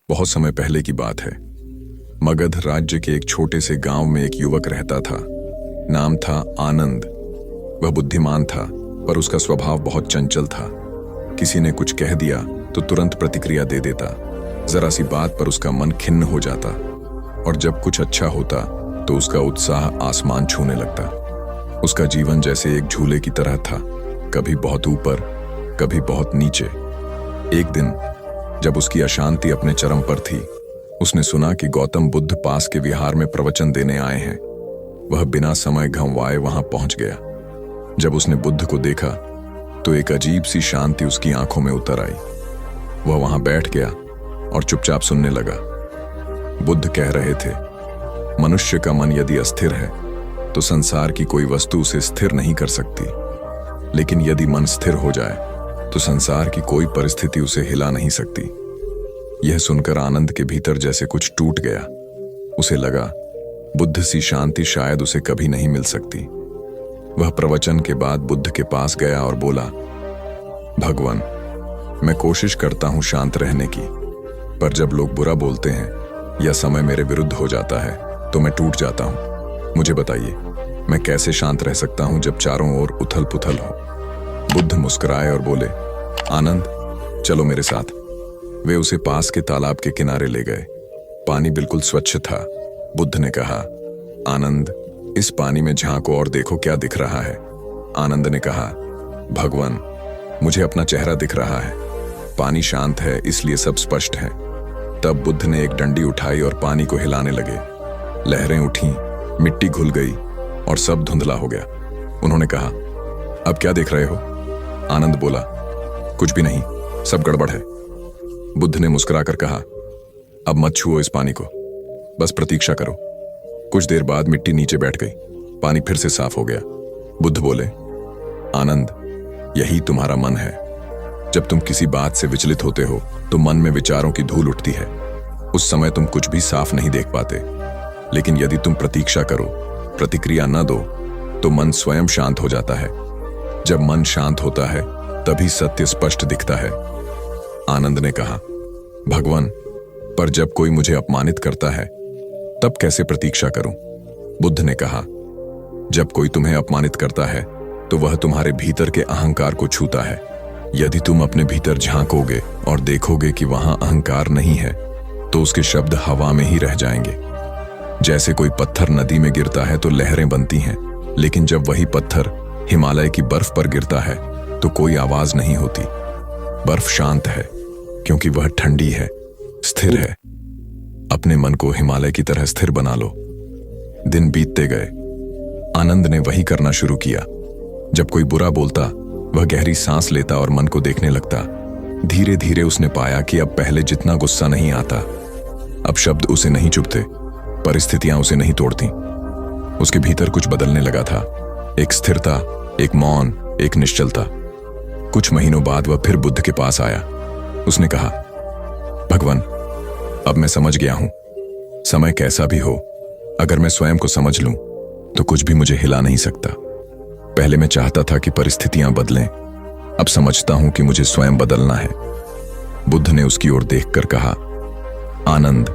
बहुत समय पहले की बात है। मगध राज्य के एक छोटे से गांव में एक युवक रहता था। नाम था आनंद। वह बुद्धिमान था, पर उसका स्वभाव बहुत चंचल था। किसी ने कुछ कह दिया तो तुरंत प्रतिक्रिया दे देता। जरा सी बात पर उसका मन खिन्न हो जाता, और जब कुछ अच्छा होता तो उसका उत्साह आसमान छूने लगता। उसका जीवन जैसे एक झूले की तरह था, कभी बहुत ऊपर, कभी बहुत नीचे। एक दिन जब उसकी अशांति अपने चरम पर थी, उसने सुना कि गौतम बुद्ध पास के विहार में प्रवचन देने आए हैं। वह बिना समय गंवाए वहां पहुंच गया। जब उसने बुद्ध को देखा तो एक अजीब सी शांति उसकी आंखों में उतर आई। वह वहां बैठ गया और चुपचाप सुनने लगा। बुद्ध कह रहे थे, मनुष्य का मन यदि अस्थिर है तो संसार की कोई वस्तु उसे स्थिर नहीं कर सकती, लेकिन यदि मन स्थिर हो जाए तो संसार की कोई परिस्थिति उसे हिला नहीं सकती। यह सुनकर आनंद के भीतर जैसे कुछ टूट गया। उसे लगा बुद्ध सी शांति शायद उसे कभी नहीं मिल सकती। वह प्रवचन के बाद बुद्ध के पास गया और बोला, भगवान, मैं कोशिश करता हूं शांत रहने की, पर जब लोग बुरा बोलते हैं या समय मेरे विरुद्ध हो जाता है तो मैं टूट जाता हूं। मुझे बताइए, मैं कैसे शांत रह सकता हूं जब चारों ओर उथल पुथल हो। बुद्ध मुस्कुराए और बोले, आनंद, चलो मेरे साथ। वे उसे पास के तालाब के किनारे ले गए। पानी बिल्कुल स्वच्छ था। बुद्ध ने कहा, आनंद, इस पानी में झांको और देखो क्या दिख रहा है। आनंद ने कहा, भगवान, मुझे अपना चेहरा दिख रहा है। पानी शांत है, इसलिए सब स्पष्ट है। तब बुद्ध ने एक डंडी उठाई और पानी को हिलाने लगे। लहरें उठी, मिट्टी घुल गई और सब धुंधला हो गया। उन्होंने कहा, अब क्या देख रहे हो? आनंद बोला, कुछ भी नहीं, सब गड़बड़ है। बुद्ध ने मुस्कुराकर कहा, अब मत छुओ इस पानी को, बस प्रतीक्षा करो। कुछ देर बाद मिट्टी नीचे बैठ गई, पानी फिर से साफ हो गया। बुद्ध बोले, आनंद, यही तुम्हारा मन है। जब तुम किसी बात से विचलित होते हो तो मन में विचारों की धूल उठती है। उस समय तुम कुछ भी साफ नहीं देख पाते, लेकिन यदि तुम प्रतीक्षा करो, प्रतिक्रिया न दो, तो मन स्वयं शांत हो जाता है। जब मन शांत होता है तभी सत्य स्पष्ट दिखता है। आनंद ने कहा, भगवान, पर जब कोई मुझे अपमानित करता है तब कैसे प्रतीक्षा करूं? बुद्ध ने कहा, जब कोई तुम्हें अपमानित करता है तो वह तुम्हारे भीतर के अहंकार को छूता है। यदि तुम अपने भीतर झांकोगे और देखोगे कि वहां अहंकार नहीं है तो उसके शब्द हवा में ही रह जाएंगे। जैसे कोई पत्थर नदी में गिरता है तो लहरें बनती हैं, लेकिन जब वही पत्थर हिमालय की बर्फ पर गिरता है तो कोई आवाज नहीं होती। बर्फ शांत है क्योंकि वह ठंडी है, स्थिर है। अपने मन को हिमालय की तरह स्थिर बना लो। दिन बीतते गए। आनंद ने वही करना शुरू किया। जब कोई बुरा बोलता, वह गहरी सांस लेता और मन को देखने लगता। धीरे धीरे उसने पाया कि अब पहले जितना गुस्सा नहीं आता। अब शब्द उसे नहीं चुभते, परिस्थितियां उसे नहीं तोड़ती। उसके भीतर कुछ बदलने लगा था, एक स्थिरता, एक मौन, एक निश्चलता। कुछ महीनों बाद वह फिर बुद्ध के पास आया। उसने कहा, भगवान, अब मैं समझ गया हूं, समय कैसा भी हो, अगर मैं स्वयं को समझ लूं तो कुछ भी मुझे हिला नहीं सकता। पहले मैं चाहता था कि परिस्थितियां बदलें, अब समझता हूं कि मुझे स्वयं बदलना है। बुद्ध ने उसकी ओर देखकर कहा, आनंद,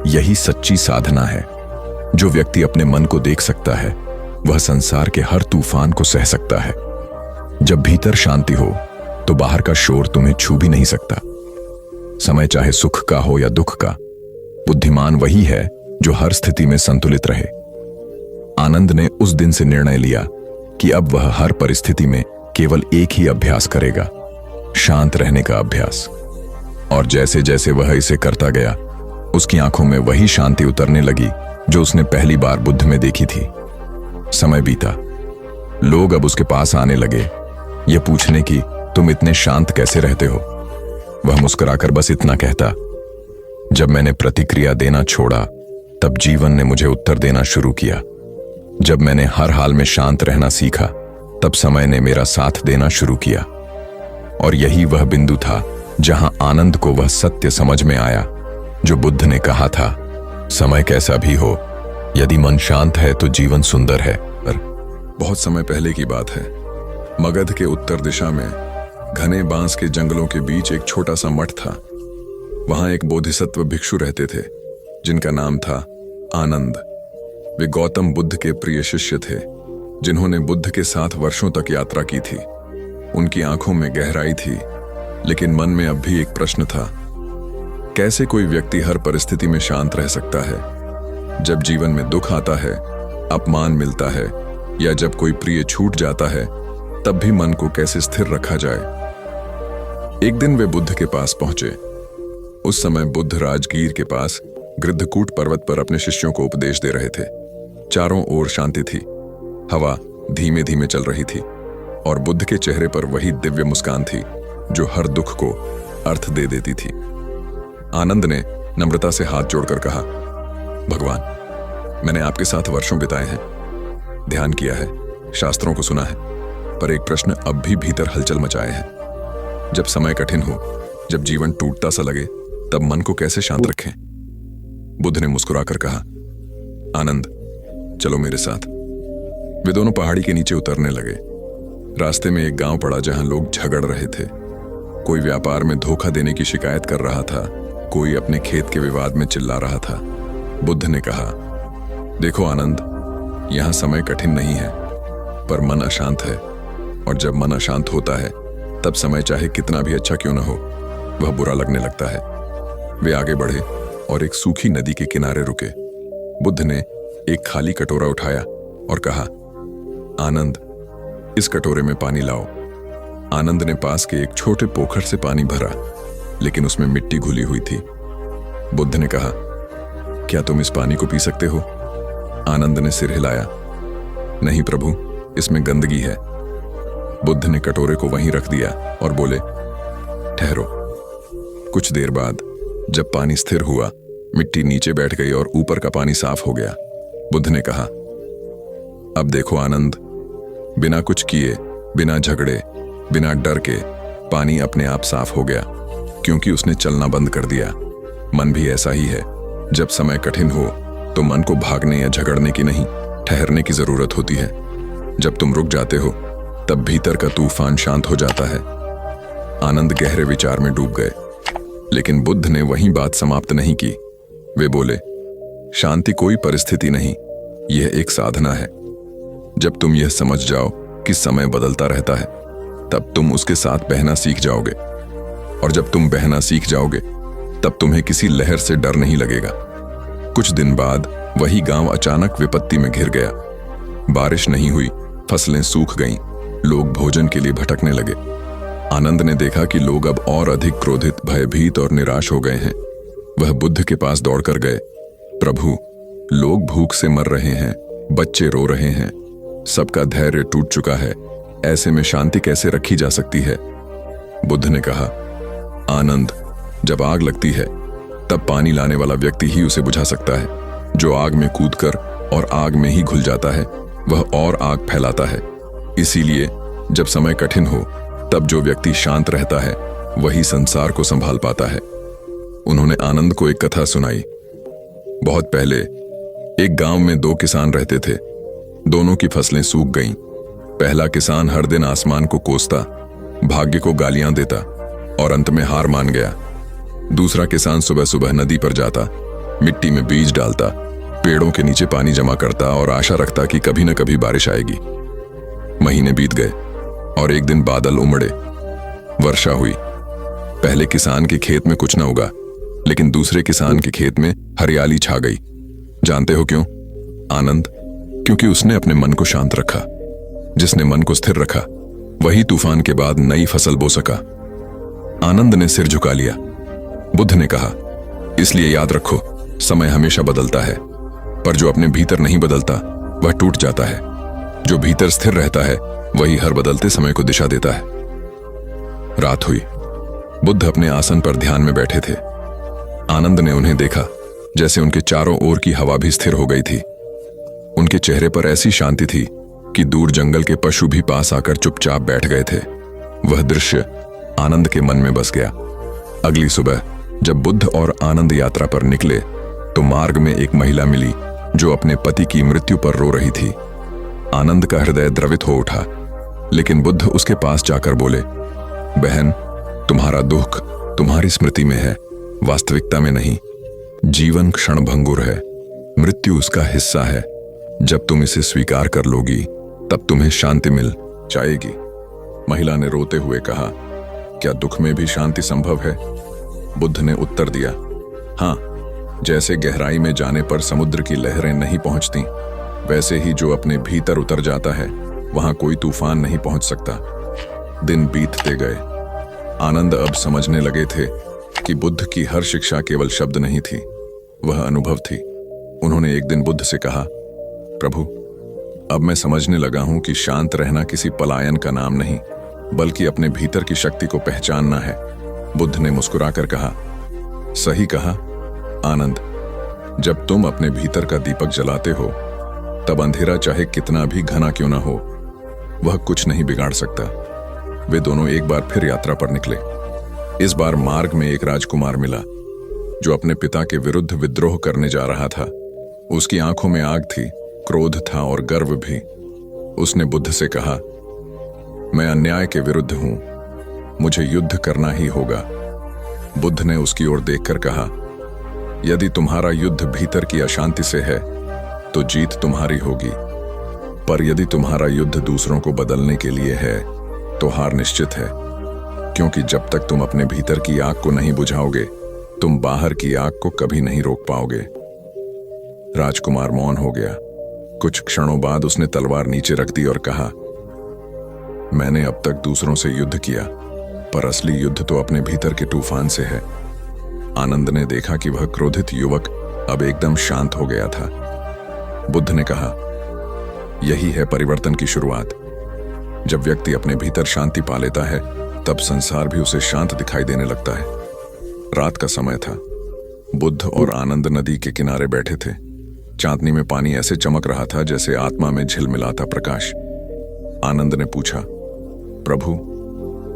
यही सच्ची साधना है। जो व्यक्ति अपने मन को देख सकता है वह संसार के हर तूफान को सह सकता है। जब भीतर शांति हो तो बाहर का शोर तुम्हें छू भी नहीं सकता। समय चाहे सुख का हो या दुख का, बुद्धिमान वही है जो हर स्थिति में संतुलित रहे। आनंद ने उस दिन से निर्णय लिया कि अब वह हर परिस्थिति में केवल एक ही अभ्यास करेगा, शांत रहने का अभ्यास। और जैसे जैसे वह इसे करता गया, उसकी आंखों में वही शांति उतरने लगी जो उसने पहली बार बुद्ध में देखी थी। समय बीता। लोग अब उसके पास आने लगे, यह पूछने की, तुम इतने शांत कैसे रहते हो? वह मुस्कुराकर बस इतना कहता, जब मैंने प्रतिक्रिया देना छोड़ा तब जीवन ने मुझे उत्तर देना शुरू किया। जब मैंने हर हाल में शांत रहना सीखा तब समय ने मेरा साथ देना शुरू किया। और यही वह बिंदु था जहां आनंद को वह सत्य समझ में आया जो बुद्ध ने कहा था, समय कैसा भी हो, यदि मन शांत है तो जीवन सुंदर है। पर बहुत समय पहले की बात है। मगध के उत्तर दिशा में घने बांस के जंगलों के बीच एक छोटा सा मठ था। वहां एक बोधिसत्व भिक्षु रहते थे जिनका नाम था आनंद। वे गौतम बुद्ध के प्रिय शिष्य थे जिन्होंने बुद्ध के साथ वर्षों तक यात्रा की थी। उनकी आंखों में गहराई थी, लेकिन मन में अब भी एक प्रश्न था। कैसे कोई व्यक्ति हर परिस्थिति में शांत रह सकता है? जब जीवन में दुख आता है, अपमान मिलता है या जब कोई प्रिय छूट जाता है, तब भी मन को कैसे स्थिर रखा जाए? एक दिन वे बुद्ध के पास पहुंचे। उस समय बुद्ध राजगीर के पास गृद्धकूट पर्वत पर अपने शिष्यों को उपदेश दे रहे थे। चारों ओर शांति थी, हवा धीमे धीमे चल रही थी और बुद्ध के चेहरे पर वही दिव्य मुस्कान थी जो हर दुख को अर्थ दे देती थी। आनंद ने नम्रता से हाथ जोड़कर कहा, भगवान, मैंने आपके साथ वर्षों बिताए हैं, ध्यान किया है, शास्त्रों को सुना है, पर एक प्रश्न अब भी भीतर हलचल मचाए है। जब समय कठिन हो, जब जीवन टूटता सा लगे, तब मन को कैसे शांत रखें? बुद्ध ने मुस्कुराकर कहा, आनंद, चलो मेरे साथ। वे दोनों पहाड़ी के नीचे उतरने लगे। रास्ते में एक गांव पड़ा जहां लोग झगड़ रहे थे। कोई व्यापार में धोखा देने की शिकायत कर रहा था, कोई अपने खेत के विवाद में चिल्ला रहा था। बुद्ध ने कहा, देखो आनंद, यहां समय कठिन नहीं है, पर मन अशांत है, और जब मन अशांत होता है तब समय चाहे कितना भी अच्छा क्यों न हो, वह बुरा लगने लगता है। वे आगे बढ़े और एक सूखी नदी के किनारे रुके। बुद्ध ने एक खाली कटोरा उठाया और कहा, आनंद, इस कटोरे में पानी लाओ। आनंद ने पास के एक छोटे पोखर से पानी भरा, लेकिन उसमें मिट्टी घुली हुई थी। बुद्ध ने कहा, क्या तुम इस पानी को पी सकते हो? आनंद ने सिर हिलाया, नहीं प्रभु, इसमें गंदगी है। बुद्ध ने कटोरे को वहीं रख दिया और बोले, ठहरो। कुछ देर बाद जब पानी स्थिर हुआ, मिट्टी नीचे बैठ गई और ऊपर का पानी साफ हो गया। बुद्ध ने कहा, अब देखो आनंद, बिना कुछ किए, बिना झगड़े, बिना डर के पानी अपने आप साफ हो गया, क्योंकि उसने चलना बंद कर दिया। मन भी ऐसा ही है। जब समय कठिन हो तो मन को भागने या झगड़ने की नहीं, ठहरने की जरूरत होती है। जब तुम रुक जाते हो तब भीतर का तूफान शांत हो जाता है। आनंद गहरे विचार में डूब गए, लेकिन बुद्ध ने वहीं बात समाप्त नहीं की। वे बोले, शांति कोई परिस्थिति नहीं, यह एक साधना है। जब तुम यह समझ जाओ कि समय बदलता रहता है, तब तुम उसके साथ बहना सीख जाओगे, और जब तुम बहना सीख जाओगे तब तुम्हें किसी लहर से डर नहीं लगेगा। कुछ दिन बाद वही गांव अचानक विपत्ति में घिर गया। बारिश नहीं हुई, फसलें सूख गईं, लोग भोजन के लिए भटकने लगे। आनंद ने देखा कि लोग अब और अधिक क्रोधित, भयभीत और निराश हो गए हैं। वह बुद्ध के पास दौड़कर गए, प्रभु, लोग भूख से मर रहे हैं, बच्चे रो रहे हैं, सबका धैर्य टूट चुका है, ऐसे में शांति कैसे रखी जा सकती है? बुद्ध ने कहा, आनंद, जब आग लगती है तब पानी लाने वाला व्यक्ति ही उसे बुझा सकता है। जो आग में कूदकर और आग में ही घुल जाता है, वह और आग फैलाता है। इसीलिए जब समय कठिन हो, तब जो व्यक्ति शांत रहता है वही संसार को संभाल पाता है। उन्होंने आनंद को एक कथा सुनाई। बहुत पहले एक गांव में दो किसान रहते थे। दोनों की फसलें सूख गईं। पहला किसान हर दिन आसमान को कोसता, भाग्य को गालियां देता और अंत में हार मान गया। दूसरा किसान सुबह सुबह नदी पर जाता, मिट्टी में बीज डालता, पेड़ों के नीचे पानी जमा करता और आशा रखता कि कभी न कभी बारिश आएगी। महीने बीत गए और एक दिन बादल उमड़े, वर्षा हुई। पहले किसान के खेत में कुछ न उगा, लेकिन दूसरे किसान के खेत में हरियाली छा गई। जानते हो क्यों? आनंद, क्योंकि उसने अपने मन को शांत रखा। जिसने मन को स्थिर रखा, वही तूफान के बाद नई फसल बो सका। आनंद ने सिर झुका लिया। बुद्ध ने कहा, इसलिए याद रखो, समय हमेशा बदलता है, पर जो अपने भीतर नहीं बदलता वह टूट जाता है। जो भीतर स्थिर रहता है वही हर बदलते समय को दिशा देता है। रात हुई। बुद्ध अपने आसन पर ध्यान में बैठे थे। आनंद ने उन्हें देखा जैसे उनके चारों ओर की हवा भी स्थिर हो गई थी। उनके चेहरे पर ऐसी शांति थी कि दूर जंगल के पशु भी पास आकर चुपचाप बैठ गए थे। वह दृश्य आनंद के मन में बस गया। अगली सुबह जब बुद्ध और आनंद यात्रा पर निकले तो मार्ग में एक महिला मिली जो अपने पति की मृत्यु पर रो रही थी। आनंद का हृदय द्रवित हो उठा, लेकिन बुद्ध उसके पास जाकर बोले, बहन, तुम्हारा दुख तुम्हारी स्मृति में है, वास्तविकता में नहीं। जीवन क्षणभंगुर है, मृत्यु उसका हिस्सा है। जब तुम इसे स्वीकार कर लोगी तब तुम्हें शांति मिल जाएगी। महिला ने रोते हुए कहा, क्या दुख में भी शांति संभव है? बुद्ध ने उत्तर दिया, हाँ, जैसे गहराई में जाने पर समुद्र की लहरें नहीं पहुंचती, वैसे ही जो अपने भीतर उतर जाता है वहां कोई तूफान नहीं पहुंच सकता। दिन बीतते गए। आनंद अब समझने लगे थे कि बुद्ध की हर शिक्षा केवल शब्द नहीं थी, वह अनुभव थी। उन्होंने एक दिन बुद्ध से कहा, प्रभु, अब मैं समझने लगा हूं कि शांत रहना किसी पलायन का नाम नहीं, बल्कि अपने भीतर की शक्ति को पहचानना है। बुद्ध ने मुस्कुराकर कहा, सही कहा आनंद, जब तुम अपने भीतर का दीपक जलाते हो तब अंधेरा चाहे कितना भी घना क्यों ना हो, वह कुछ नहीं बिगाड़ सकता। वे दोनों एक बार फिर यात्रा पर निकले। इस बार मार्ग में एक राजकुमार मिला जो अपने पिता के विरुद्ध विद्रोह करने जा रहा था। उसकी आंखों में आग थी, क्रोध था और गर्व भी। उसने बुद्ध से कहा, मैं अन्याय के विरुद्ध हूं, मुझे युद्ध करना ही होगा। बुद्ध ने उसकी ओर देखकर कहा, यदि तुम्हारा युद्ध भीतर की अशांति से है तो जीत तुम्हारी होगी, पर यदि तुम्हारा युद्ध दूसरों को बदलने के लिए है तो हार निश्चित है, क्योंकि जब तक तुम अपने भीतर की आग को नहीं बुझाओगे तुम बाहर की आग को कभी नहीं रोक पाओगे। राजकुमार मौन हो गया। कुछ क्षणों बाद उसने तलवार नीचे रख दी और कहा, मैंने अब तक दूसरों से युद्ध किया, पर असली युद्ध तो अपने भीतर के तूफान से है। आनंद ने देखा कि वह क्रोधित युवक अब एकदम शांत हो गया था। बुद्ध ने कहा, यही है परिवर्तन की शुरुआत। जब व्यक्ति अपने भीतर शांति पा लेता है तब संसार भी उसे शांत दिखाई देने लगता है। रात का समय था। बुद्ध और आनंद नदी के किनारे बैठे थे। चांदनी में पानी ऐसे चमक रहा था जैसे आत्मा में झिलमिलाता प्रकाश। आनंद ने पूछा, प्रभु,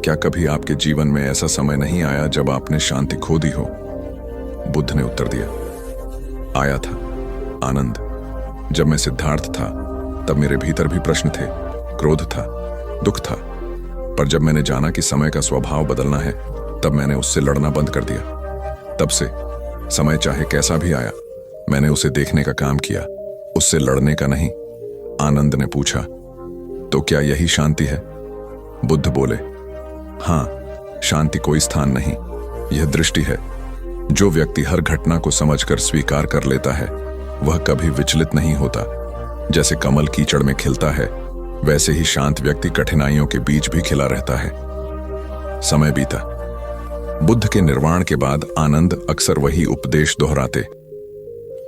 क्या कभी आपके जीवन में ऐसा समय नहीं आया जब आपने शांति खो दी हो? बुद्ध ने उत्तर दिया, आया था आनंद। जब मैं सिद्धार्थ था तब मेरे भीतर भी प्रश्न थे, क्रोध था, दुख था, पर जब मैंने जाना कि समय का स्वभाव बदलना है तब मैंने उससे लड़ना बंद कर दिया। तब से समय चाहे कैसा भी आया मैंने उसे देखने का काम किया, उससे लड़ने का नहीं। आनंद ने पूछा, तो क्या यही शांति है? बुद्ध बोले, हाँ, शांति कोई स्थान नहीं, यह दृष्टि है। जो व्यक्ति हर घटना को समझकर स्वीकार कर लेता है वह कभी विचलित नहीं होता। जैसे कमल कीचड़ में खिलता है वैसे ही शांत व्यक्ति कठिनाइयों के बीच भी खिला रहता है। समय बीता। बुद्ध के निर्वाण के बाद आनंद अक्सर वही उपदेश दोहराते,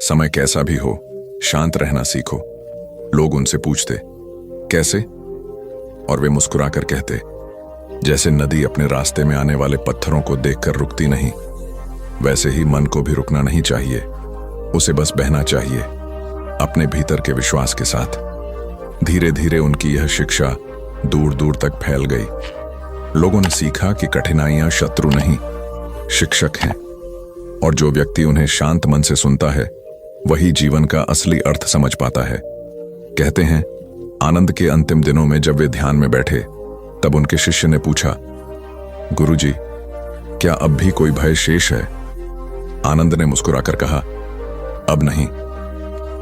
समय कैसा भी हो शांत रहना सीखो। लोग उनसे पूछते, कैसे? और वे मुस्कुराकर कहते, जैसे नदी अपने रास्ते में आने वाले पत्थरों को देखकर रुकती नहीं, वैसे ही मन को भी रुकना नहीं चाहिए, उसे बस बहना चाहिए अपने भीतर के विश्वास के साथ। धीरे धीरे उनकी यह शिक्षा दूर दूर तक फैल गई। लोगों ने सीखा कि कठिनाइयां शत्रु नहीं, शिक्षक हैं, और जो व्यक्ति उन्हें शांत मन से सुनता है वही जीवन का असली अर्थ समझ पाता है। कहते हैं, आनंद के अंतिम दिनों में जब वे ध्यान में बैठे तब उनके शिष्य ने पूछा, गुरुजी, क्या अब भी कोई भय शेष है? आनंद ने मुस्कुराकर कहा, अब नहीं,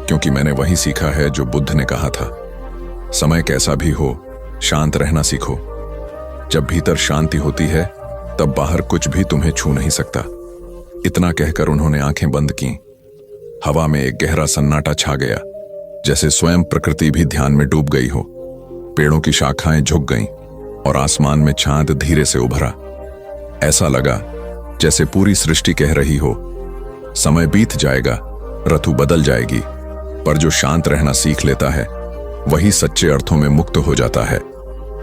क्योंकि मैंने वही सीखा है जो बुद्ध ने कहा था, समय कैसा भी हो शांत रहना सीखो। जब भीतर शांति होती है तब बाहर कुछ भी तुम्हें छू नहीं सकता। इतना कहकर उन्होंने आंखें बंद की। हवा में एक गहरा सन्नाटा छा गया, जैसे स्वयं प्रकृति भी ध्यान में डूब गई हो। पेड़ों की शाखाएं झुक गईं और आसमान में चांद धीरे से उभरा। ऐसा लगा जैसे पूरी सृष्टि कह रही हो, समय बीत जाएगा, ऋतु बदल जाएगी, पर जो शांत रहना सीख लेता है वही सच्चे अर्थों में मुक्त हो जाता है।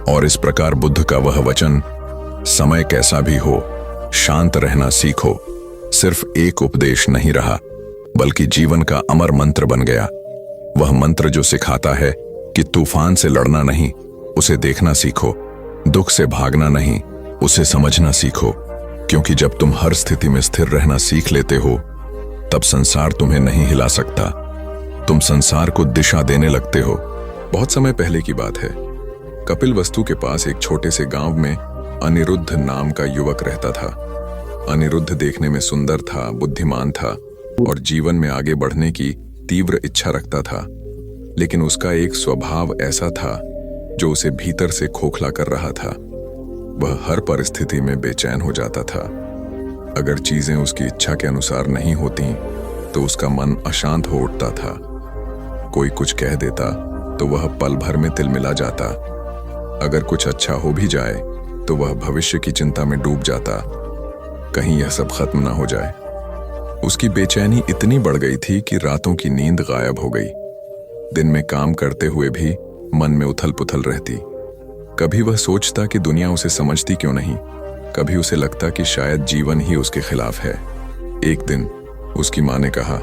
और इस प्रकार बुद्ध का वह वचन, समय कैसा भी हो शांत रहना सीखो, सिर्फ एक उपदेश नहीं रहा बल्कि जीवन का अमर मंत्र बन गया। वह मंत्र जो सिखाता है कि तूफान से लड़ना नहीं, उसे देखना सीखो, दुख से भागना नहीं, उसे समझना सीखो, क्योंकि जब तुम हर स्थिति में स्थिर रहना सीख लेते हो तब संसार तुम्हें नहीं हिला सकता, तुम संसार को दिशा देने लगते हो। बहुत समय पहले की बात है। कपिलवस्तु के पास एक छोटे से गांव में अनिरुद्ध नाम का युवक रहता था। अनिरुद्ध देखने में सुंदर था, बुद्धिमान था और जीवन में आगे बढ़ने की तीव्र इच्छा रखता था। लेकिन उसका एक स्वभाव ऐसा था जो उसे भीतर से खोखला कर रहा था। वह हर परिस्थिति में बेचैन हो जाता था। अगर चीजें उसकी इच्छा के अनुसार नहीं होती तो उसका मन अशांत हो उठता था। कोई कुछ कह देता तो वह पल भर में तिलमिला जाता। अगर कुछ अच्छा हो भी जाए तो वह भविष्य की चिंता में डूब जाता, कहीं यह सब खत्म ना हो जाए। उसकी बेचैनी इतनी बढ़ गई थी कि रातों की नींद गायब हो गई। दिन में काम करते हुए भी मन में उथल पुथल रहती। कभी वह सोचता कि दुनिया उसे समझती क्यों नहीं, कभी उसे लगता कि शायद जीवन ही उसके खिलाफ है। एक दिन उसकी माँ ने कहा,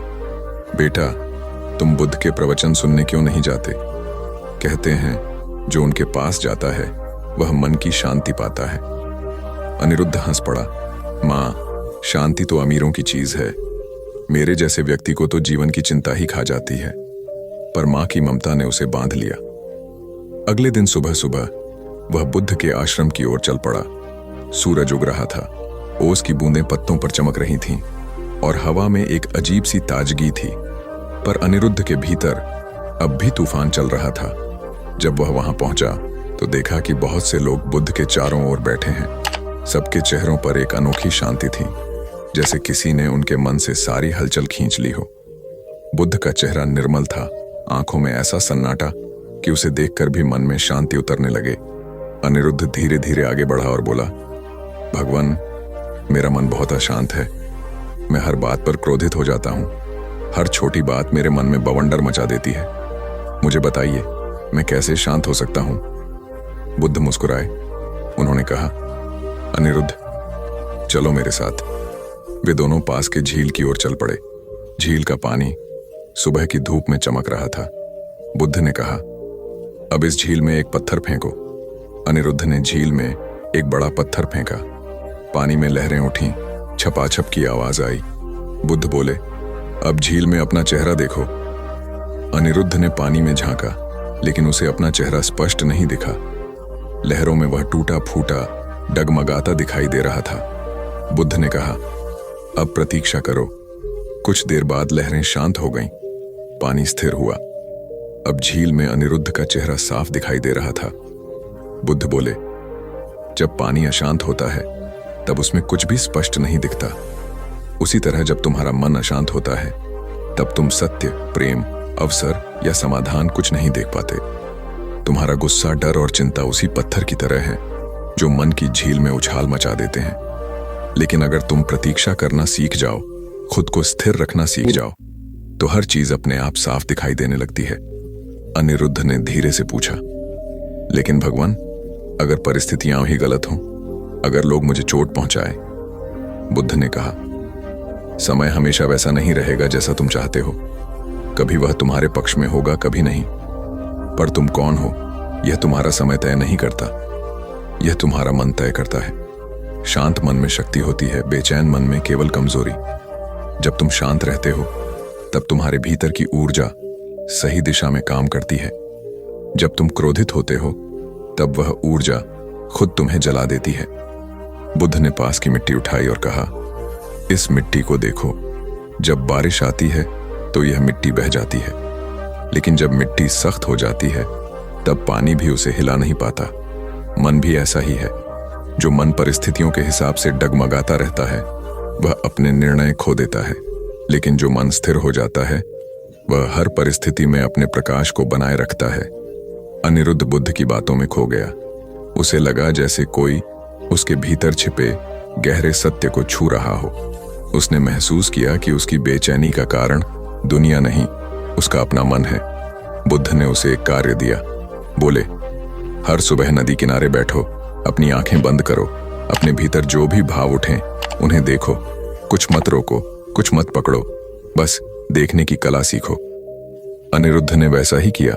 बेटा, तुम बुद्ध के प्रवचन सुनने क्यों नहीं जाते? कहते हैं जो उनके पास जाता है वह मन की शांति पाता है। अनिरुद्ध हंस पड़ा। माँ, शांति तो अमीरों की चीज है। मेरे जैसे व्यक्ति को तो जीवन की चिंता ही खा जाती है। पर माँ की ममता ने उसे बांध लिया। अगले दिन सुबह सुबह वह बुद्ध के आश्रम की ओर चल पड़ा। सूरज उग रहा था, ओस की बूंदें पत्तों पर चमक रही थीं और हवा में एक अजीब सी ताजगी थी। पर अनिरुद्ध के भीतर अब भी तूफान चल रहा था। जब वह वहां पहुंचा तो देखा कि बहुत से लोग बुद्ध के चारों ओर बैठे हैं। सबके चेहरों पर एक अनोखी शांति थी, जैसे किसी ने उनके मन से सारी हलचल खींच ली हो। बुद्ध का चेहरा निर्मल था, आंखों में ऐसा सन्नाटा कि उसे देखकर भी मन में शांति उतरने लगे। अनिरुद्ध धीरे धीरे आगे बढ़ा और बोला, भगवान, मेरा मन बहुत अशांत है। मैं हर बात पर क्रोधित हो जाता हूँ। हर छोटी बात मेरे मन में बवंडर मचा देती है। मुझे बताइए, मैं कैसे शांत हो सकता हूँ? बुद्ध मुस्कुराए। उन्होंने कहा, अनिरुद्ध, चलो मेरे साथ। वे दोनों पास के झील की ओर चल पड़े। झील का पानी सुबह की धूप में चमक रहा था। बुद्ध ने कहा, अब इस झील में एक पत्थर फेंको। अनिरुद्ध ने झील में एक बड़ा पत्थर फेंका। पानी में लहरें उठी, छपाछप की आवाज आई। बुद्ध बोले, अब झील में अपना चेहरा देखो। अनिरुद्ध ने पानी में झांका, लेकिन उसे अपना चेहरा स्पष्ट नहीं दिखा। लहरों में वह टूटा फूटा, डगमगाता दिखाई दे रहा था। बुद्ध ने कहा, अब प्रतीक्षा करो। कुछ देर बाद लहरें शांत हो गईं। पानी स्थिर हुआ। अब झील में अनिरुद्ध का चेहरा साफ दिखाई दे रहा था। बुद्ध बोले, जब पानी अशांत होता है तब उसमें कुछ भी स्पष्ट नहीं दिखता। उसी तरह जब तुम्हारा मन अशांत होता है तब तुम सत्य, प्रेम, अवसर या समाधान कुछ नहीं देख पाते। तुम्हारा गुस्सा, डर और चिंता उसी पत्थर की तरह है जो मन की झील में उछाल मचा देते हैं। लेकिन अगर तुम प्रतीक्षा करना सीख जाओ, खुद को स्थिर रखना सीख जाओ, तो हर चीज अपने आप साफ दिखाई देने लगती है। अनिरुद्ध ने धीरे से पूछा, लेकिन भगवान, अगर परिस्थितियां ही गलत हों, अगर लोग मुझे चोट पहुंचाए? बुद्ध ने कहा, समय हमेशा वैसा नहीं रहेगा जैसा तुम चाहते हो। कभी वह तुम्हारे पक्ष में होगा, कभी नहीं। पर तुम कौन हो यह तुम्हारा समय तय नहीं करता, यह तुम्हारा मन तय करता है। शांत मन में शक्ति होती है, बेचैन मन में केवल कमजोरी। जब तुम शांत रहते हो तब तुम्हारे भीतर की ऊर्जा सही दिशा में काम करती है। जब तुम क्रोधित होते हो तब वह ऊर्जा खुद तुम्हें जला देती है। बुद्ध ने पास की मिट्टी उठाई और कहा, इस मिट्टी को देखो। जब बारिश आती है तो यह मिट्टी बह जाती है, लेकिन जब मिट्टी सख्त हो जाती है तब पानी भी उसे हिला नहीं पाता। मन भी ऐसा ही है। जो मन परिस्थितियों के हिसाब से डगमगाता रहता है वह अपने निर्णय खो देता है, लेकिन जो मन स्थिर हो जाता है वह हर परिस्थिति में अपने प्रकाश को बनाए रखता है। अनिरुद्ध बुद्ध की बातों में खो गया। उसे लगा जैसे कोई उसके भीतर छिपे गहरे सत्य को छू रहा हो। उसने महसूस किया कि उसकी बेचैनी का कारण दुनिया नहीं, उसका अपना मन है। बुद्ध ने उसे एक कार्य दिया। बोले, हर सुबह नदी किनारे बैठो, अपनी आंखें बंद करो, अपने भीतर जो भी भाव उठें उन्हें देखो। कुछ मत रोको, कुछ मत पकड़ो, बस देखने की कला सीखो। अनिरुद्ध ने वैसा ही किया।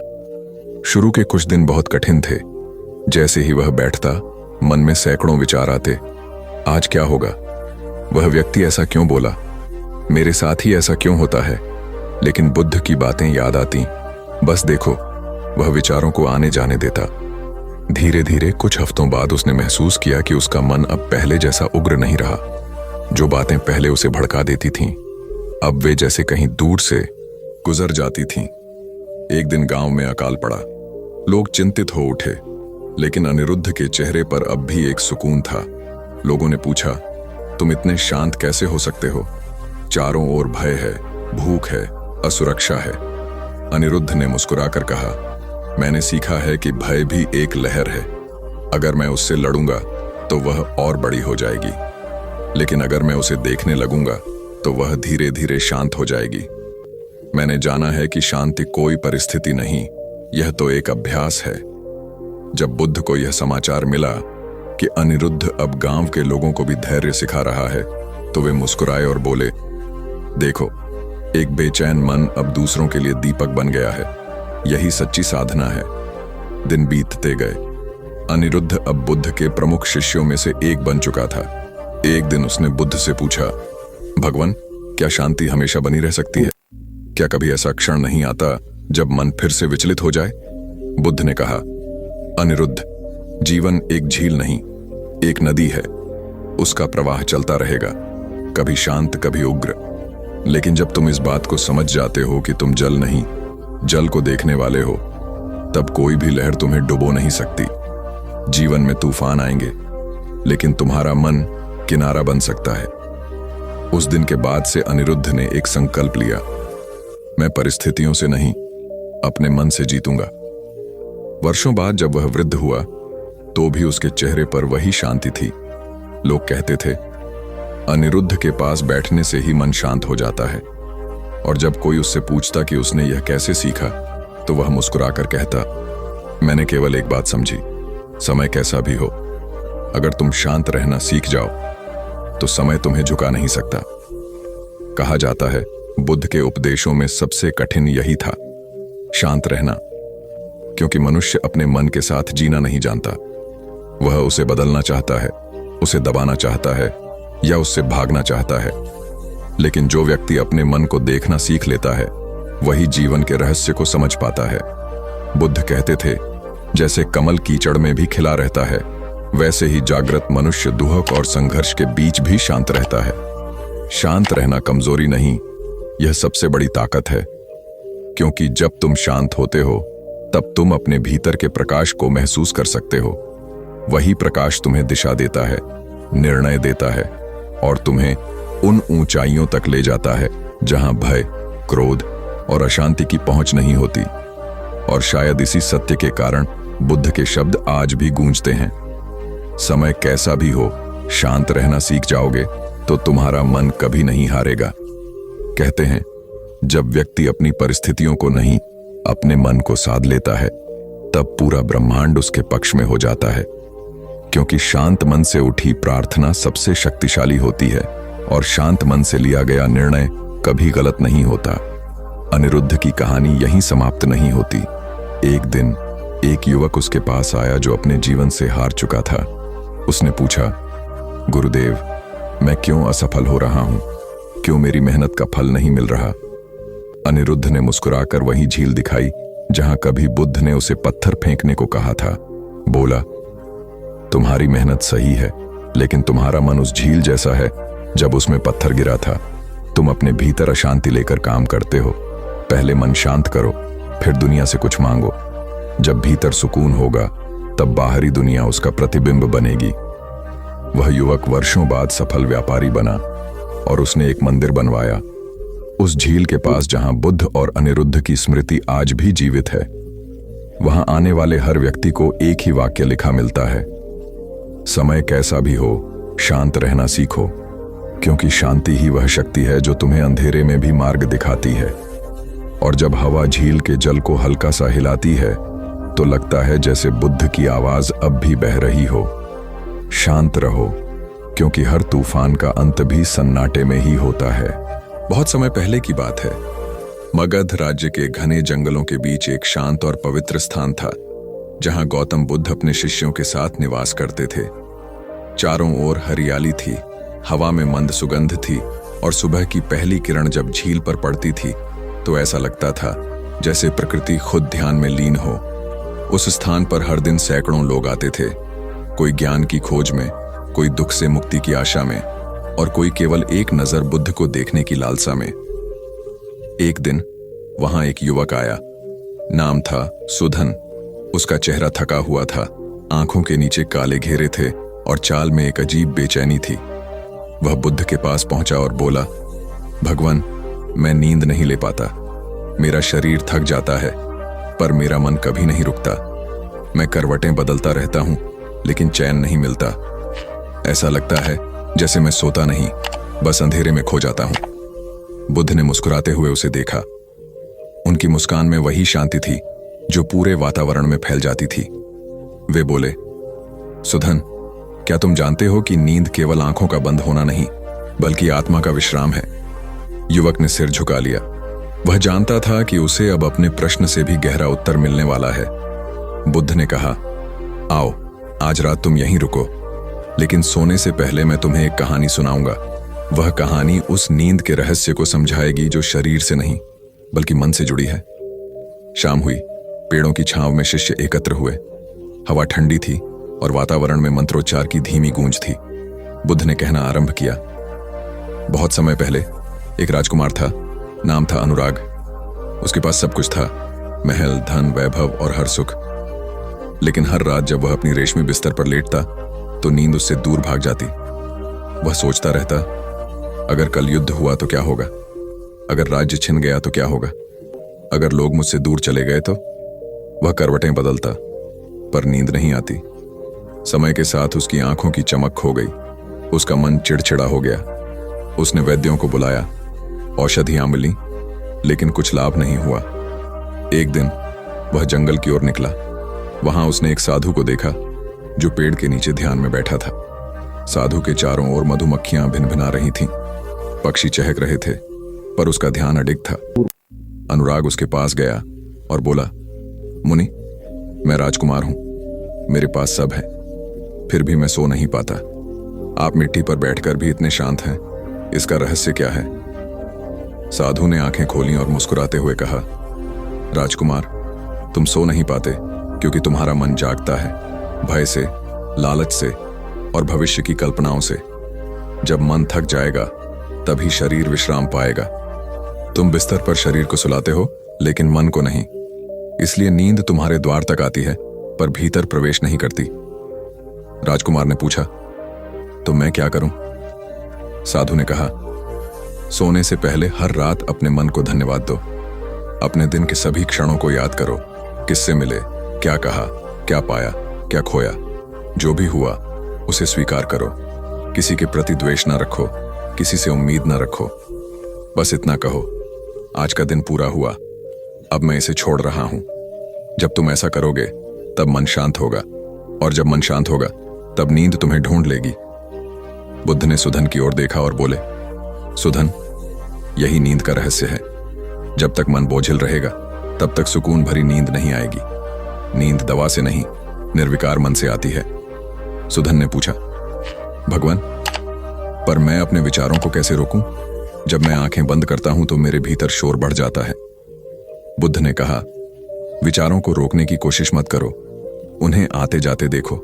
शुरू के कुछ दिन बहुत कठिन थे। जैसे ही वह बैठता, मन में सैकड़ों विचार आते। आज क्या होगा? वह व्यक्ति ऐसा क्यों बोला? मेरे साथ ही ऐसा क्यों होता है? लेकिन बुद्ध की बातें याद आती। बस देखो, वह विचारों को आने जाने देता। धीरे धीरे कुछ हफ्तों बाद उसने महसूस किया कि उसका मन अब पहले जैसा उग्र नहीं रहा। जो बातें पहले उसे भड़का देती थीं, अब वे जैसे कहीं दूर से गुजर जाती थीं। एक दिन गांव में अकाल पड़ा। लोग चिंतित हो उठे, लेकिन अनिरुद्ध के चेहरे पर अब भी एक सुकून था। लोगों ने पूछा, तुम इतने शांत कैसे हो सकते हो? चारों ओर भय है, भूख है, असुरक्षा है। अनिरुद्ध ने मुस्कुराकर कहा, मैंने सीखा है कि भय भी एक लहर है। अगर मैं उससे लड़ूंगा तो वह और बड़ी हो जाएगी, लेकिन अगर मैं उसे देखने लगूंगा तो वह धीरे धीरे शांत हो जाएगी। मैंने जाना है कि शांति कोई परिस्थिति नहीं, यह तो एक अभ्यास है। जब बुद्ध को यह समाचार मिला कि अनिरुद्ध अब गांव के लोगों को भी धैर्य सिखा रहा है, तो वे मुस्कुराए और बोले, देखो, एक बेचैन मन अब दूसरों के लिए दीपक बन गया है। यही सच्ची साधना है। दिन बीतते गए। अनिरुद्ध अब बुद्ध के प्रमुख शिष्यों में से एक बन चुका था। एक दिन उसने बुद्ध से पूछा, भगवान, क्या शांति हमेशा बनी रह सकती है? क्या कभी ऐसा क्षण नहीं आता जब मन फिर से विचलित हो जाए? बुद्ध ने कहा, अनिरुद्ध, जीवन एक झील नहीं, एक नदी है। उसका प्रवाह चलता रहेगा, कभी शांत, कभी उग्र। लेकिन जब तुम इस बात को समझ जाते हो कि तुम जल नहीं, जल को देखने वाले हो, तब कोई भी लहर तुम्हें डुबो नहीं सकती। जीवन में तूफान आएंगे, लेकिन तुम्हारा मन किनारा बन सकता है। उस दिन के बाद से अनिरुद्ध ने एक संकल्प लिया, मैं परिस्थितियों से नहीं, अपने मन से जीतूंगा। वर्षों बाद जब वह वृद्ध हुआ, तो भी उसके चेहरे पर वही शांति थी। लोग कहते थे, अनिरुद्ध के पास बैठने से ही मन शांत हो जाता है। और जब कोई उससे पूछता कि उसने यह कैसे सीखा, तो वह मुस्कुराकर कहता, मैंने केवल एक बात समझी, समय कैसा भी हो, अगर तुम शांत रहना सीख जाओ तो समय तुम्हें झुका नहीं सकता। कहा जाता है, बुद्ध के उपदेशों में सबसे कठिन यही था, शांत रहना, क्योंकि मनुष्य अपने मन के साथ जीना नहीं जानता। वह उसे बदलना चाहता है, उसे दबाना चाहता है या उससे भागना चाहता है। लेकिन जो व्यक्ति अपने मन को देखना सीख लेता है, वही जीवन के रहस्य को समझ पाता है। बुद्ध कहते थे, जैसे कमल कीचड़ में भी खिला रहता है, वैसे ही जागृत मनुष्य दुहक और संघर्ष के बीच भी शांत रहता है। शांत रहना कमजोरी नहीं, यह सबसे बड़ी ताकत है। क्योंकि जब तुम शांत होते हो, तब तुम अपने भीतर के प्रकाश को महसूस कर सकते हो। वही प्रकाश तुम्हें दिशा देता है, निर्णय देता है और तुम्हें उन ऊंचाइयों तक ले जाता है जहां भय, क्रोध और अशांति की पहुंच नहीं होती। और शायद इसी सत्य के कारण बुद्ध के शब्द आज भी गूंजते हैं, समय कैसा भी हो, शांत रहना सीख जाओगे तो तुम्हारा मन कभी नहीं हारेगा। कहते हैं, जब व्यक्ति अपनी परिस्थितियों को नहीं, अपने मन को साध लेता है, तब पूरा ब्रह्मांड उसके पक्ष में हो जाता है। क्योंकि शांत मन से उठी प्रार्थना सबसे शक्तिशाली होती है और शांत मन से लिया गया निर्णय कभी गलत नहीं होता। अनिरुद्ध की कहानी यहीं समाप्त नहीं होती। एक दिन एक युवक उसके पास आया जो अपने जीवन से हार चुका था। उसने पूछा, गुरुदेव, मैं क्यों असफल हो रहा हूं? क्यों मेरी मेहनत का फल नहीं मिल रहा? अनिरुद्ध ने मुस्कुराकर वही झील दिखाई जहां कभी बुद्ध ने उसे पत्थर फेंकने को कहा था। बोला, तुम्हारी मेहनत सही है, लेकिन तुम्हारा मन उस झील जैसा है जब उसमें पत्थर गिरा था। तुम अपने भीतर अशांति लेकर काम करते हो। पहले मन शांत करो, फिर दुनिया से कुछ मांगो। जब भीतर सुकून होगा, तब बाहरी दुनिया उसका प्रतिबिंब बनेगी। वह युवक वर्षों बाद सफल व्यापारी बना और उसने एक मंदिर बनवाया उस झील के पास जहां बुद्ध और अनिरुद्ध की स्मृति आज भी जीवित है। वहां आने वाले हर व्यक्ति को एक ही वाक्य लिखा मिलता है, समय कैसा भी हो, शांत रहना सीखो, क्योंकि शांति ही वह शक्ति है जो तुम्हें अंधेरे में भी मार्ग दिखाती है। और जब हवा झील के जल को हल्का सा हिलाती है, तो लगता है जैसे बुद्ध की आवाज अब भी बह रही हो। शांत रहो, क्योंकि हर तूफान का अंत भी सन्नाटे में ही होता है। बहुत समय पहले की बात है। मगध राज्य के घने जंगलों के बीच एक शांत और पवित्र स्थान था, जहां गौतम बुद्ध अपने शिष्यों के साथ निवास करते थे। चारों ओर हरियाली थी, हवा में मंद सुगंध थी और सुबह की पहली किरण जब झील पर पड़ती थी तो ऐसा लगता था जैसे प्रकृति खुद ध्यान में लीन हो। उस स्थान पर हर दिन सैकड़ों लोग आते थे, कोई ज्ञान की खोज में, कोई दुख से मुक्ति की आशा में, और कोई केवल एक नजर बुद्ध को देखने की लालसा में। एक दिन वहां एक युवक आया। नाम था सुधन। उसका चेहरा थका हुआ था, आंखों के नीचे काले घेरे थे और चाल में एक अजीब बेचैनी थी। वह बुद्ध के पास पहुंचा और बोला, भगवान, मैं नींद नहीं ले पाता। मेरा शरीर थक जाता है, पर मेरा मन कभी नहीं रुकता। मैं करवटें बदलता रहता हूं, लेकिन चैन नहीं मिलता। ऐसा लगता है जैसे मैं सोता नहीं, बस अंधेरे में खो जाता हूं। बुद्ध ने मुस्कुराते हुए उसे देखा। उनकी मुस्कान में वही शांति थी जो पूरे वातावरण में फैल जाती थी। वे बोले, सुधन, क्या तुम जानते हो कि नींद केवल आंखों का बंद होना नहीं, बल्कि आत्मा का विश्राम है? युवक ने सिर झुका लिया। वह जानता था कि उसे अब अपने प्रश्न से भी गहरा उत्तर मिलने वाला है। बुद्ध ने कहा, आओ, आज रात तुम यहीं रुको, लेकिन सोने से पहले मैं तुम्हें एक कहानी सुनाऊंगा। वह कहानी उस नींद के रहस्य को समझाएगी जो शरीर से नहीं, बल्कि मन से जुड़ी है। शाम हुई। पेड़ों की छांव में शिष्य एकत्र हुए। हवा ठंडी थी और वातावरण में मंत्रोच्चार की धीमी गूंज थी। बुद्ध ने कहना आरंभ किया, बहुत समय पहले एक राजकुमार था। नाम था अनुराग। उसके पास सब कुछ था, महल, धन, वैभव और हर सुख। लेकिन हर रात जब वह अपनी रेशमी बिस्तर पर लेटता तो नींद उससे दूर भाग जाती। वह सोचता रहता, अगर कल युद्ध हुआ तो क्या होगा? अगर राज्य छिन गया तो क्या होगा? अगर लोग मुझसे दूर चले गए तो? वह करवटें बदलता, पर नींद नहीं आती। समय के साथ उसकी आंखों की चमक खो गई। उसका मन चिड़चिड़ा हो गया। उसने वैद्यों को बुलाया, औषधियां मिली, लेकिन कुछ लाभ नहीं हुआ। एक दिन वह जंगल की ओर निकला। वहां उसने एक साधु को देखा जो पेड़ के नीचे ध्यान में बैठा था। साधु के चारों ओर मधुमक्खियां भिनभिना रही थीं, पक्षी चहक रहे थे, पर उसका ध्यान अडिग था। अनुराग उसके पास गया और बोला, मुनि, मैं राजकुमार हूं, मेरे पास सब है, फिर भी मैं सो नहीं पाता। आप मिट्टी पर बैठकर भी इतने शांत हैं, इसका रहस्य क्या है? साधु ने आंखें खोली और मुस्कुराते हुए कहा, राजकुमार, तुम सो नहीं पाते क्योंकि तुम्हारा मन जागता है, भय से, लालच से और भविष्य की कल्पनाओं से। जब मन थक जाएगा तभी शरीर विश्राम पाएगा। तुम बिस्तर पर शरीर को सुलाते हो, लेकिन मन को नहीं। इसलिए नींद तुम्हारे द्वार तक आती है, पर भीतर प्रवेश नहीं करती। राजकुमार ने पूछा, तो मैं क्या करूं? साधु ने कहा, सोने से पहले हर रात अपने मन को धन्यवाद दो। अपने दिन के सभी क्षणों को याद करो। किससे मिले, क्या कहा, क्या पाया, क्या खोया। जो भी हुआ उसे स्वीकार करो। किसी के प्रति द्वेष न रखो, किसी से उम्मीद न रखो। बस इतना कहो, आज का दिन पूरा हुआ, अब मैं इसे छोड़ रहा हूं। जब तुम ऐसा करोगे तब मन शांत होगा, और जब मन शांत होगा तब नींद तुम्हें ढूंढ लेगी। बुद्ध ने सुधन की ओर देखा और बोले, सुधन, यही नींद का रहस्य है। जब तक मन बोझिल रहेगा तब तक सुकून भरी नींद नहीं आएगी। नींद दवा से नहीं, निर्विकार मन से आती है। सुधन ने पूछा, भगवान, पर मैं अपने विचारों को कैसे रोकूं? जब मैं आंखें बंद करता हूं तो मेरे भीतर शोर बढ़ जाता है। बुद्ध ने कहा, विचारों को रोकने की कोशिश मत करो, उन्हें आते जाते देखो।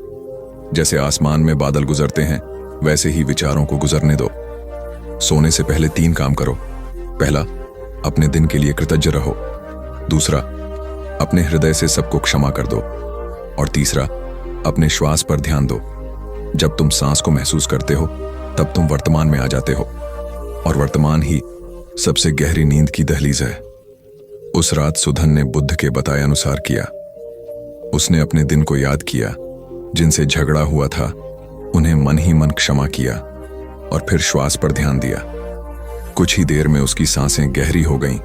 जैसे आसमान में बादल गुजरते हैं, वैसे ही विचारों को गुजरने दो। सोने से पहले 3 काम करो। पहला, अपने दिन के लिए कृतज्ञ रहो। दूसरा, अपने हृदय से सबको क्षमा कर दो। और तीसरा, अपने श्वास पर ध्यान दो। जब तुम सांस को महसूस करते हो तब तुम वर्तमान में आ जाते हो, और वर्तमान ही सबसे गहरी नींद की दहलीज है। उस रात सुधन ने बुद्ध के बताए अनुसार किया। उसने अपने दिन को याद किया, जिनसे झगड़ा हुआ था उन्हें मन ही मन क्षमा किया, और फिर श्वास पर ध्यान दिया। कुछ ही देर में उसकी सांसें गहरी हो गईं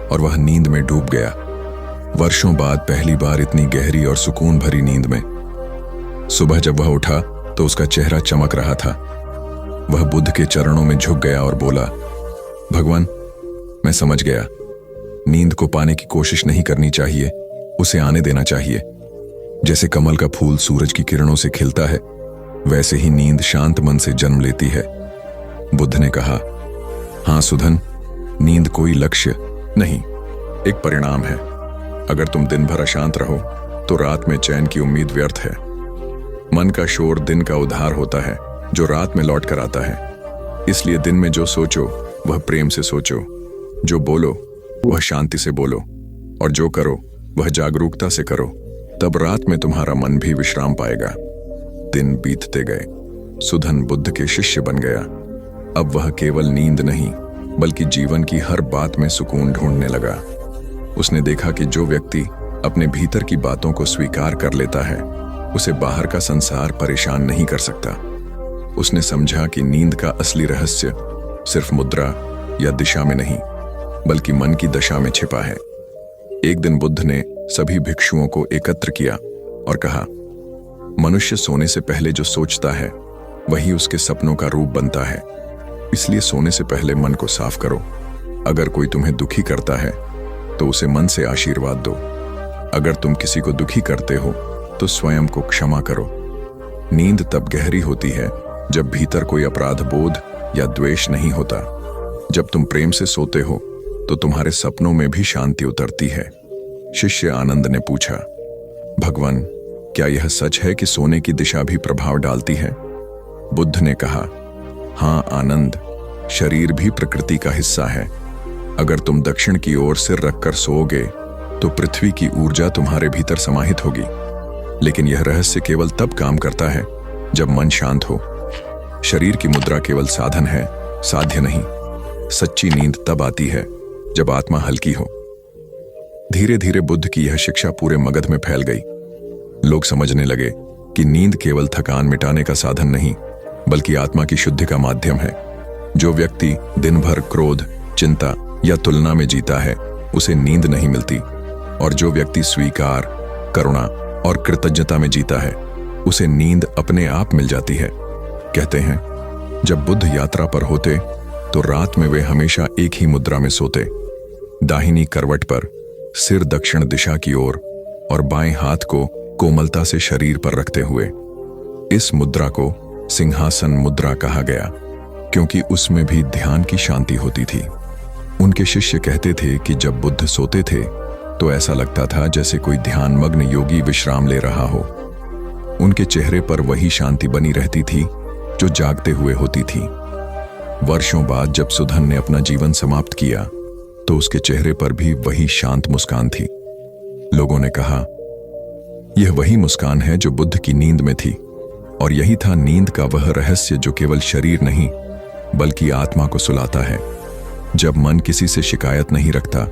और वह नींद में डूब गया। वर्षों बाद पहली बार इतनी गहरी और सुकून भरी नींद में। सुबह जब वह उठा तो उसका चेहरा चमक रहा था। वह बुद्ध के चरणों में झुक गया और बोला, भगवान, मैं समझ गया। नींद को पाने की कोशिश नहीं करनी चाहिए, उसे आने देना चाहिए। जैसे कमल का फूल सूरज की किरणों से खिलता है, वैसे ही नींद शांत मन से जन्म लेती है। बुद्ध ने कहा, हाँ सुधन, नींद कोई लक्ष्य नहीं, एक परिणाम है। अगर तुम दिन भर अशांत रहो तो रात में चैन की उम्मीद व्यर्थ है। मन का शोर दिन का उद्धार होता है, जो रात में लौट कर आता है। इसलिए दिन में जो सोचो वह प्रेम से सोचो, जो बोलो वह शांति से बोलो, और जो करो वह जागरूकता से करो। तब रात में तुम्हारा मन भी विश्राम पाएगा। दिन बीतते गए। सुधन बुद्ध के शिष्य बन गया। अब वह केवल नींद नहीं बल्कि जीवन की हर बात में सुकून ढूंढने लगा। उसने देखा कि जो व्यक्ति अपने भीतर की बातों को स्वीकार कर लेता है उसे बाहर का संसार परेशान नहीं कर सकता। उसने समझा कि नींद का असली रहस्य सिर्फ मुद्रा या दिशा में नहीं बल्कि मन की दशा में छिपा है। एक दिन बुद्ध ने सभी भिक्षुओं को एकत्र किया और कहा, मनुष्य सोने से पहले जो सोचता है वही उसके सपनों का रूप बनता है। इसलिए सोने से पहले मन को साफ करो। अगर कोई तुम्हें दुखी करता है तो उसे मन से आशीर्वाद दो। अगर तुम किसी को दुखी करते हो तो स्वयं को क्षमा करो। नींद तब गहरी होती है जब भीतर कोई अपराध बोध या द्वेष नहीं होता। जब तुम प्रेम से सोते हो तो तुम्हारे सपनों में भी शांति उतरती है। शिष्य आनंद ने पूछा, भगवान, क्या यह सच है कि सोने की दिशा भी प्रभाव डालती है? बुद्ध ने कहा, हाँ आनंद, शरीर भी प्रकृति का हिस्सा है। अगर तुम दक्षिण की ओर सिर रखकर सोओगे तो पृथ्वी की ऊर्जा तुम्हारे भीतर समाहित होगी। लेकिन यह रहस्य केवल तब काम करता है जब मन शांत हो। शरीर की मुद्रा केवल साधन है, साध्य नहीं। सच्ची नींद तब आती है जब आत्मा हल्की हो। धीरे धीरे बुद्ध की यह शिक्षा पूरे मगध में फैल गई। लोग समझने लगे कि नींद केवल थकान मिटाने का साधन नहीं बल्कि आत्मा की शुद्धि का माध्यम है। जो व्यक्ति दिन भर क्रोध, चिंता या तुलना में जीता है उसे नींद नहीं मिलती, और जो व्यक्ति स्वीकार, करुणा और कृतज्ञता में जीता है उसे नींद अपने आप मिल जाती है। कहते हैं, जब बुद्ध यात्रा पर होते तो रात में वे हमेशा एक ही मुद्रा में सोते, दाहिनी करवट पर, सिर दक्षिण दिशा की ओर और बाएं हाथ को कोमलता से शरीर पर रखते हुए। इस मुद्रा को सिंहासन मुद्रा कहा गया क्योंकि उसमें भी ध्यान की शांति होती थी। उनके शिष्य कहते थे कि जब बुद्ध सोते थे तो ऐसा लगता था जैसे कोई ध्यानमग्न योगी विश्राम ले रहा हो। उनके चेहरे पर वही शांति बनी रहती थी जो जागते हुए होती थी। वर्षों बाद जब सुधन ने अपना जीवन समाप्त किया तो उसके चेहरे पर भी वही शांत मुस्कान थी। लोगों ने कहा, यह वही मुस्कान है जो बुद्ध की नींद में थी, और यही था नींद का वह रहस्य जो केवल शरीर नहीं बल्कि आत्मा को सुलाता है। जब मन किसी से शिकायत नहीं रखता,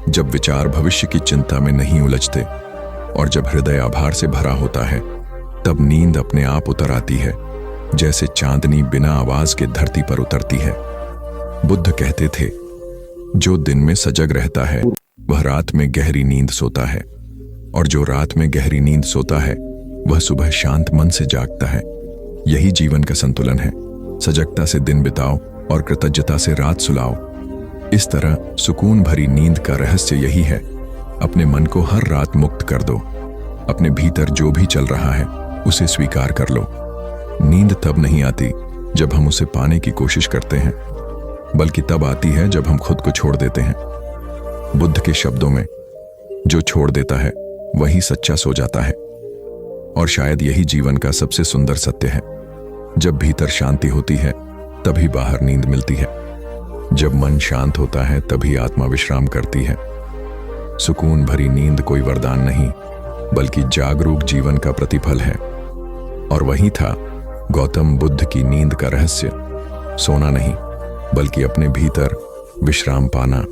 जब विचार भविष्य की चिंता में नहीं उलझते और जब हृदय आभार से भरा होता है, तब नींद अपने आप उतर आती है, जैसे चांदनी बिना आवाज के धरती पर उतरती है। बुद्ध कहते थे, जो दिन में सजग रहता है वह रात में गहरी नींद सोता है, और जो रात में गहरी नींद सोता है वह सुबह शांत मन से जागता है। यही जीवन का संतुलन है। सजगता से दिन बिताओ और कृतज्ञता से रात सुलाओ। इस तरह सुकून भरी नींद का रहस्य यही है। अपने मन को हर रात मुक्त कर दो। अपने भीतर जो भी चल रहा है उसे स्वीकार कर लो। नींद तब नहीं आती जब हम उसे पाने की कोशिश करते हैं, बल्कि तब आती है जब हम खुद को छोड़ देते हैं। बुद्ध के शब्दों में, जो छोड़ देता है वही सच्चा सो जाता है। और शायद यही जीवन का सबसे सुंदर सत्य है। जब भीतर शांति होती है तभी बाहर नींद मिलती है। जब मन शांत होता है तभी आत्मा विश्राम करती है। सुकून भरी नींद कोई वरदान नहीं बल्कि जागरूक जीवन का प्रतिफल है। और वही था गौतम बुद्ध की नींद का रहस्य। सोना नहीं बल्कि अपने भीतर विश्राम पाना।